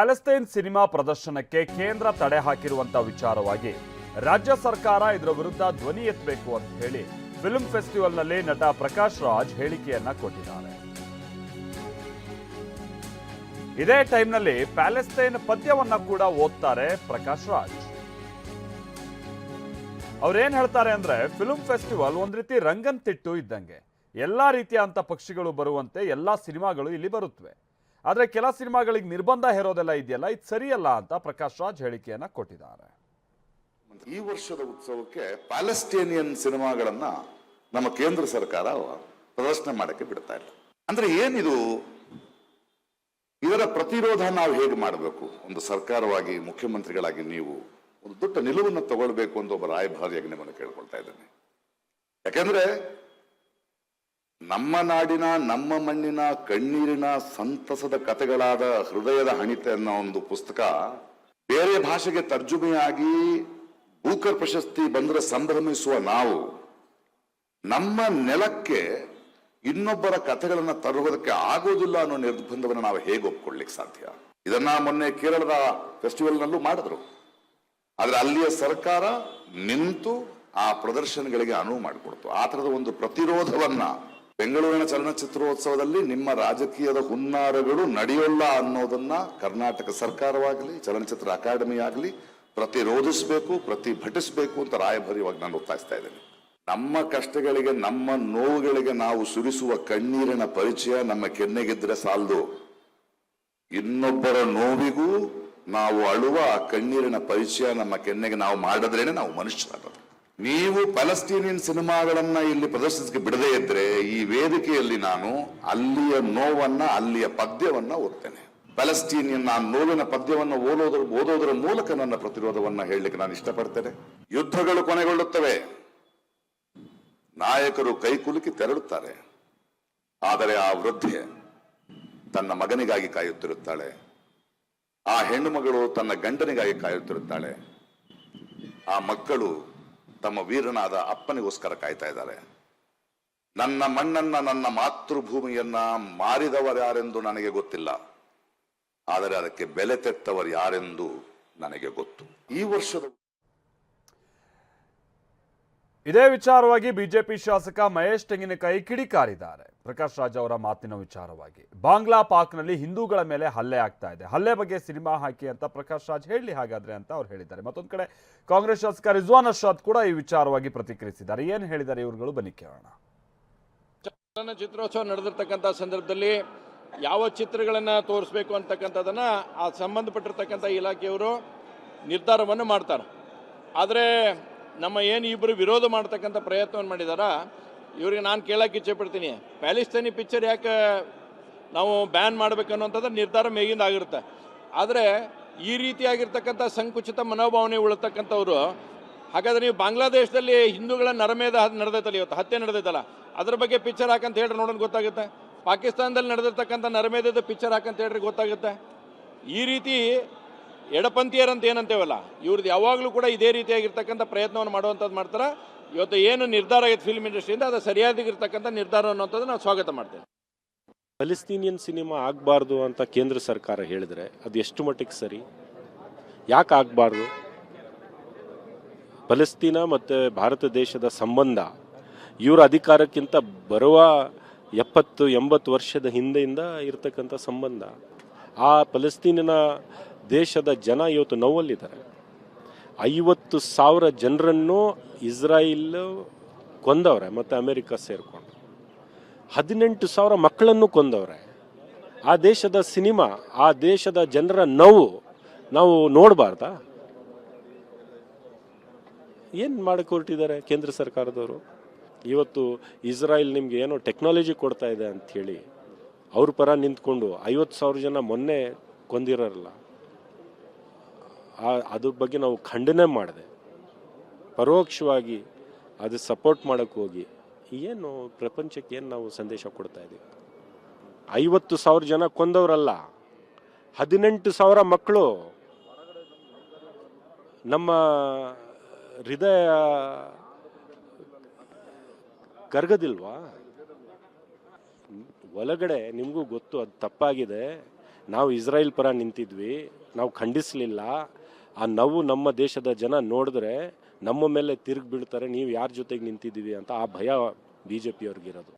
Palestine cinema ಪ್ರದರ್ಶನಕ್ಕೆ ಕೇಂದ್ರ ತಡೆ ಹಾಕಿರುವಂತ ವಿಚಾರವಾಗಿ ರಾಜ್ಯ ಸರ್ಕಾರ ಇದರ ವಿರುದ್ಧ ಧ್ವನಿ ಎತ್ತಬೇಕು ಅಂತ ಹೇಳಿ ಫಿಲ್ಮ್ ಫೆಸ್ಟಿವಲ್ನಲ್ಲಿ ನಟ ಪ್ರಕಾಶ್ ರಾಜ್ ಹೇಳಿಕೆಯನ್ನ ಕೊಟ್ಟಿದ್ದಾರೆ. ಇದೇ ಟೈಮ್ನಲ್ಲಿ ಪ್ಯಾಲೆಸ್ತೈನ್ ಪದ್ಯವನ್ನ ಕೂಡ ಓದ್ತಾರೆ ಪ್ರಕಾಶ್ ರಾಜ್. ಅವ್ರೇನ್ ಹೇಳ್ತಾರೆ ಅಂದ್ರೆ, ಫಿಲ್ಮ್ ಫೆಸ್ಟಿವಲ್ ಒಂದ್ ರೀತಿ ರಂಗನ್ ತಿಟ್ಟು ಇದ್ದಂಗೆ. ಎಲ್ಲಾ ರೀತಿಯ ಅಂತ ಪಕ್ಷಿಗಳು ಬರುವಂತೆ ಎಲ್ಲಾ ಸಿನಿಮಾಗಳು ಇಲ್ಲಿ ಬರುತ್ತವೆ. ಆದ್ರೆ ಕೆಲ ಸಿನಿಮಾಗಳಿಗೆ ನಿರ್ಬಂಧ ಹೇರೋದೆಲ್ಲ ಇದೆಯಲ್ಲ, ಇದು ಸರಿಯಲ್ಲ ಅಂತ ಪ್ರಕಾಶ್ ರಾಜ್ ಹೇಳಿಕೆಯನ್ನ ಕೊಟ್ಟಿದ್ದಾರೆ. ಈ ವರ್ಷದ ಉತ್ಸವಕ್ಕೆ ಪ್ಯಾಲೆಸ್ಟೇನಿಯನ್ ಸಿನಿಮಾಗಳನ್ನ ನಮ್ಮ ಕೇಂದ್ರ ಸರ್ಕಾರ ಪ್ರದರ್ಶನ ಮಾಡಕ್ಕೆ ಬಿಡ್ತಾ ಇಲ್ಲ. ಅಂದ್ರೆ ಏನಿದು, ಇದರ ಪ್ರತಿರೋಧ ನಾವು ಹೇಗೆ ಮಾಡಬೇಕು? ಒಂದು ಸರ್ಕಾರವಾಗಿ, ಮುಖ್ಯಮಂತ್ರಿಗಳಾಗಿ ನೀವು ಒಂದು ದೊಡ್ಡ ನಿಲುವನ್ನು ತಗೊಳ್ಬೇಕು ಅಂತ ಒಬ್ಬ ರಾಯಭಾರಿಯಾಗಿ ನಿಮ್ಮನ್ನು ಕೇಳ್ಕೊಳ್ತಾ ಇದ್ದೇನೆ. ಯಾಕಂದ್ರೆ ನಮ್ಮ ನಾಡಿನ, ನಮ್ಮ ಮಣ್ಣಿನ ಕಣ್ಣೀರಿನ ಸಂತಸದ ಕಥೆಗಳಾದ ಹೃದಯದ ಹಣಿತೆ ಅನ್ನೋ ಒಂದು ಪುಸ್ತಕ ಬೇರೆ ಭಾಷೆಗೆ ತರ್ಜುಮೆಯಾಗಿ ಬೂಕರ್ ಪ್ರಶಸ್ತಿ ಬಂದರೆ ಸಂಭ್ರಮಿಸುವ ನಾವು, ನಮ್ಮ ನೆಲಕ್ಕೆ ಇನ್ನೊಬ್ಬರ ಕಥೆಗಳನ್ನ ತರುವುದಕ್ಕೆ ಆಗೋದಿಲ್ಲ ಅನ್ನೋ ನಿರ್ಬಂಧವನ್ನು ನಾವು ಹೇಗೆ ಒಪ್ಕೊಳ್ಳಿಕ್ಕೆ ಸಾಧ್ಯ? ಇದನ್ನ ಮೊನ್ನೆ ಕೇರಳದ ಫೆಸ್ಟಿವಲ್ ನಲ್ಲೂ ಮಾಡಿದ್ರು. ಆದ್ರೆ ಅಲ್ಲಿಯ ಸರ್ಕಾರ ನಿಂತು ಆ ಪ್ರದರ್ಶನಗಳಿಗೆ ಅನುವು ಮಾಡಿಕೊಡ್ತು. ಆ ತರದ ಒಂದು ಪ್ರತಿರೋಧವನ್ನ ಬೆಂಗಳೂರಿನ ಚಲನಚಿತ್ರೋತ್ಸವದಲ್ಲಿ ನಿಮ್ಮ ರಾಜಕೀಯದ ಹುನ್ನಾರಗಳು ನಡೆಯೋಲ್ಲ ಅನ್ನೋದನ್ನ ಕರ್ನಾಟಕ ಸರ್ಕಾರವಾಗಲಿ, ಚಲನಚಿತ್ರ ಅಕಾಡೆಮಿ ಆಗಲಿ ಪ್ರತಿರೋಧಿಸಬೇಕು, ಪ್ರತಿಭಟಿಸಬೇಕು ಅಂತ ರಾಯಭಾರಿಯಾಗಿ ನಾನು ಒತ್ತಾಯಿಸ್ತಾ ಇದ್ದೇನೆ. ನಮ್ಮ ಕಷ್ಟಗಳಿಗೆ, ನಮ್ಮ ನೋವುಗಳಿಗೆ ನಾವು ಸುರಿಸುವ ಕಣ್ಣೀರಿನ ಪರಿಚಯ ನಮ್ಮ ಕೆನ್ನೆಗಿದ್ರೆ ಸಾಲದು. ಇನ್ನೊಬ್ಬರ ನೋವಿಗೂ ನಾವು ಅಳುವ ಕಣ್ಣೀರಿನ ಪರಿಚಯ ನಮ್ಮ ಕೆನ್ನೆಗೆ ನಾವು ಮಾಡಿದ್ರೇನೆ ನಾವು ಮನುಷ್ಯರಾಗೋದು. ನೀವು ಪ್ಯಾಲೆಸ್ಟೀನಿಯನ್ ಸಿನಿಮಾಗಳನ್ನ ಇಲ್ಲಿ ಪ್ರದರ್ಶಿಸಕ್ಕೆ ಬಿಡದೇ ಇದ್ರೆ ಈ ವೇದಿಕೆಯಲ್ಲಿ ನಾನು ಅಲ್ಲಿಯ ನೋವನ್ನ, ಅಲ್ಲಿಯ ಪದ್ಯವನ್ನ ಓದ್ತೇನೆ. ಪ್ಯಾಲೆಸ್ಟೀನಿಯನ್ ಆ ನೋವಿನ ಪದ್ಯವನ್ನು ಓದೋದರ ಮೂಲಕ ನನ್ನ ಪ್ರತಿರೋಧವನ್ನ ಹೇಳಲಿಕ್ಕೆ ನಾನು ಇಷ್ಟಪಡ್ತೇನೆ. ಯುದ್ಧಗಳು ಕೊನೆಗೊಳ್ಳುತ್ತವೆ, ನಾಯಕರು ಕೈಕುಲುಕಿ ತೆರಳುತ್ತಾರೆ. ಆದರೆ ಆ ವೃದ್ಧೆ ತನ್ನ ಮಗನಿಗಾಗಿ ಕಾಯುತ್ತಿರುತ್ತಾಳೆ, ಆ ಹೆಣ್ಣು ಮಗಳು ತನ್ನ ಗಂಡನಿಗಾಗಿ ಕಾಯುತ್ತಿರುತ್ತಾಳೆ, ಆ ಮಕ್ಕಳು ತಮ್ಮ ವೀರನಾದ ಅಪ್ಪನಿಗೋಸ್ಕರ ಕಾಯ್ತಾ ಇದ್ದಾರೆ. ನನ್ನ ಮಣ್ಣನ್ನ, ನನ್ನ ಮಾತೃಭೂಮಿಯನ್ನ ಮಾರಿದವರು ಯಾರೆಂದು ನನಗೆ ಗೊತ್ತಿಲ್ಲ, ಆದರೆ ಅದಕ್ಕೆ ಬೆಲೆ ತೆತ್ತವರು ಯಾರೆಂದು ನನಗೆ ಗೊತ್ತು. ಈ ವರ್ಷದ ಇದೇ ವಿಚಾರವಾಗಿ ಬಿಜೆಪಿ ಶಾಸಕ ಮಹೇಶ್ ತೆಂಗಿನಕಾಯಿ ಕಿಡಿಕಾರಿದ್ದಾರೆ. ಪ್ರಕಾಶ್ ರಾಜ್ ಅವರ ಮಾತಿನ ವಿಚಾರವಾಗಿ ಬಾಂಗ್ಲಾ ಪಾಕ್ನಲ್ಲಿ ಹಿಂದೂಗಳ ಮೇಲೆ ಹಲ್ಲೆ ಆಗ್ತಾ ಇದೆ, ಹಲ್ಲೆ ಬಗ್ಗೆ ಸಿನಿಮಾ ಹಾಕಿ ಅಂತ ಪ್ರಕಾಶ್ ರಾಜ್ ಹೇಳಿ ಹಾಗಾದ್ರೆ ಅಂತ ಅವ್ರು ಹೇಳಿದ್ದಾರೆ. ಮತ್ತೊಂದು ಕಡೆ ಕಾಂಗ್ರೆಸ್ ಶಾಸಕ ರಿಜ್ವಾನ್ ಅರ್ಷಾದ್ ಕೂಡ ಈ ವಿಚಾರವಾಗಿ ಪ್ರತಿಕ್ರಿಯಿಸಿದ್ದಾರೆ. ಏನ್ ಹೇಳಿದ್ದಾರೆ ಇವ್ರುಗಳು, ಬನ್ನಿ ಕೇಳೋಣ. ಚಲನಚಿತ್ರೋತ್ಸವ ನಡೆದಿರ್ತಕ್ಕಂಥ ಸಂದರ್ಭದಲ್ಲಿ ಯಾವ ಚಿತ್ರಗಳನ್ನ ತೋರಿಸ್ಬೇಕು ಅಂತಕ್ಕಂಥದನ್ನ ಆ ಸಂಬಂಧಪಟ್ಟಿರ್ತಕ್ಕಂಥ ಇಲಾಖೆಯವರು ನಿರ್ಧಾರವನ್ನು ಮಾಡ್ತಾರೆ. ಆದರೆ ನಮ್ಮ ಏನು ಇಬ್ಬರು ವಿರೋಧ ಮಾಡ್ತಕ್ಕಂಥ ಪ್ರಯತ್ನವನ್ನು ಮಾಡಿದಾರ, ಇವ್ರಿಗೆ ನಾನು ಕೇಳಕ್ಕೆ ಇಚ್ಛೆ ಪಡ್ತೀನಿ, ಪ್ಯಾಲೆಸ್ತೈನಿ ಪಿಕ್ಚರ್ ಯಾಕೆ ನಾವು ಬ್ಯಾನ್ ಮಾಡಬೇಕನ್ನುವಂಥದ್ದು ನಿರ್ಧಾರ ಮೇಗಿಂದ ಆಗಿರುತ್ತೆ. ಆದರೆ ಈ ರೀತಿಯಾಗಿರ್ತಕ್ಕಂಥ ಸಂಕುಚಿತ ಮನೋಭಾವನೆ ಉಳತಕ್ಕಂಥವ್ರು, ಹಾಗಾದ್ರೆ ನೀವು ಬಾಂಗ್ಲಾದೇಶದಲ್ಲಿ ಹಿಂದೂಗಳ ನರಮೇಧ ನಡೆದೈತಲ್ಲ, ಇವತ್ತು ಹತ್ಯೆ ನಡೆದೈತಲ್ಲ, ಅದ್ರ ಬಗ್ಗೆ ಪಿಕ್ಚರ್ ಹಾಕಂತ ಹೇಳ್ರಿ ನೋಡೋಣ ಗೊತ್ತಾಗುತ್ತೆ. ಪಾಕಿಸ್ತಾನದಲ್ಲಿ ನಡೆದಿರ್ತಕ್ಕಂಥ ನರಮೇಧದ ಪಿಕ್ಚರ್ ಹಾಕಂತ ಹೇಳ್ರಿ ಗೊತ್ತಾಗುತ್ತೆ. ಈ ರೀತಿ ಎಡಪಂಥೀಯರಂತ ಏನಂತೇವಲ್ಲ, ಇವ್ರದ್ದು ಯಾವಾಗಲೂ ಕೂಡ ಇದೇ ರೀತಿಯಾಗಿರ್ತಕ್ಕಂಥ ಪ್ರಯತ್ನವನ್ನು ಮಾಡುವಂಥದ್ದು ಮಾಡ್ತಾರೆ. ಇವತ್ತು ಏನು ನಿರ್ಧಾರ ಆಗಿದೆ ಫಿಲ್ಮ್ ಇಂಡಸ್ಟ್ರಿಯಿಂದ, ಅದು ಸರಿಯಾಗಿರ್ತಕ್ಕಂಥ ನಿರ್ಧಾರ ಅನ್ನೋಂಥದ್ದು ನಾವು ಸ್ವಾಗತ ಮಾಡ್ತೇವೆ. ಪ್ಯಾಲೆಸ್ತೀನಿಯನ್ ಸಿನಿಮಾ ಆಗಬಾರ್ದು ಅಂತ ಕೇಂದ್ರ ಸರ್ಕಾರ ಹೇಳಿದ್ರೆ ಅದು ಎಷ್ಟು ಮಟ್ಟಿಗೆ ಸರಿ? ಯಾಕೆ ಆಗಬಾರ್ದು? ಪ್ಯಾಲೆಸ್ತೀನ ಮತ್ತು ಭಾರತ ದೇಶದ ಸಂಬಂಧ ಇವರ ಅಧಿಕಾರಕ್ಕಿಂತ ಬರುವ 70-80 ವರ್ಷದ ಹಿಂದೆಯಿಂದ ಇರತಕ್ಕಂಥ ಸಂಬಂಧ. ಆ ಪ್ಯಾಲೆಸ್ತೀನಿನ ದೇಶದ ಜನ ಇವತ್ತು ನೋವಲ್ಲಿದ್ದಾರೆ. 50,000 ಜನರನ್ನು ಇಸ್ರಾಯಿಲ್ ಕೊಂದವ್ರೆ, ಮತ್ತು ಅಮೆರಿಕ ಸೇರಿಕೊಂಡು 18,000 ಮಕ್ಕಳನ್ನು ಕೊಂದವ್ರೆ. ಆ ದೇಶದ ಸಿನಿಮಾ, ಆ ದೇಶದ ಜನರ ನೋವು ನಾವು ನೋಡಬಾರ್ದಾ? ಏನು ಮಾಡಕ್ಕೆ ಹೊರಟಿದ್ದಾರೆ ಕೇಂದ್ರ ಸರ್ಕಾರದವರು? ಇವತ್ತು ಇಸ್ರಾಯಿಲ್ ನಿಮಗೆ ಏನೋ ಟೆಕ್ನಾಲಜಿ ಕೊಡ್ತಾ ಇದೆ ಅಂಥೇಳಿ ಅವ್ರ ಪರ ನಿಂತ್ಕೊಂಡು 50,000 ಜನ ಮೊನ್ನೆ ಕೊಂದಿರಲ್ಲ, ಅದ್ರ ಬಗ್ಗೆ ನಾವು ಖಂಡನೆ ಮಾಡಿದೆ. ಪರೋಕ್ಷವಾಗಿ ಅದು ಸಪೋರ್ಟ್ ಮಾಡೋಕ್ಕೆ ಹೋಗಿ ಏನು ಪ್ರಪಂಚಕ್ಕೆ ಏನು ನಾವು ಸಂದೇಶ ಕೊಡ್ತಾ ಇದ್ದೀವಿ? 50,000 ಜನ ಕೊಂದವರಲ್ಲ, 18,000 ಮಕ್ಕಳು ನಮ್ಮ ಹೃದಯ ಕರಗದಿಲ್ವಾ? ಒಳಗಡೆ ನಿಮಗೂ ಗೊತ್ತು ಅದು ತಪ್ಪಾಗಿದೆ. ನಾವು ಇಸ್ರಾಯೇಲ್ ಪರ ನಿಂತಿದ್ವಿ, ನಾವು ಖಂಡಿಸಲಿಲ್ಲ. ಆ ನೋವು ನಮ್ಮ ದೇಶದ ಜನ ನೋಡಿದ್ರೆ ನಮ್ಮ ಮೇಲೆ ತಿರುಗಿ ಬೀಳ್ತಾರೆ, ನೀವು ಯಾರ ಜೊತೆಗೆ ನಿಂತಿದ್ದೀವಿ ಅಂತ ಆ ಭಯ BJP ಅವ್ರಿಗಿರೋದು.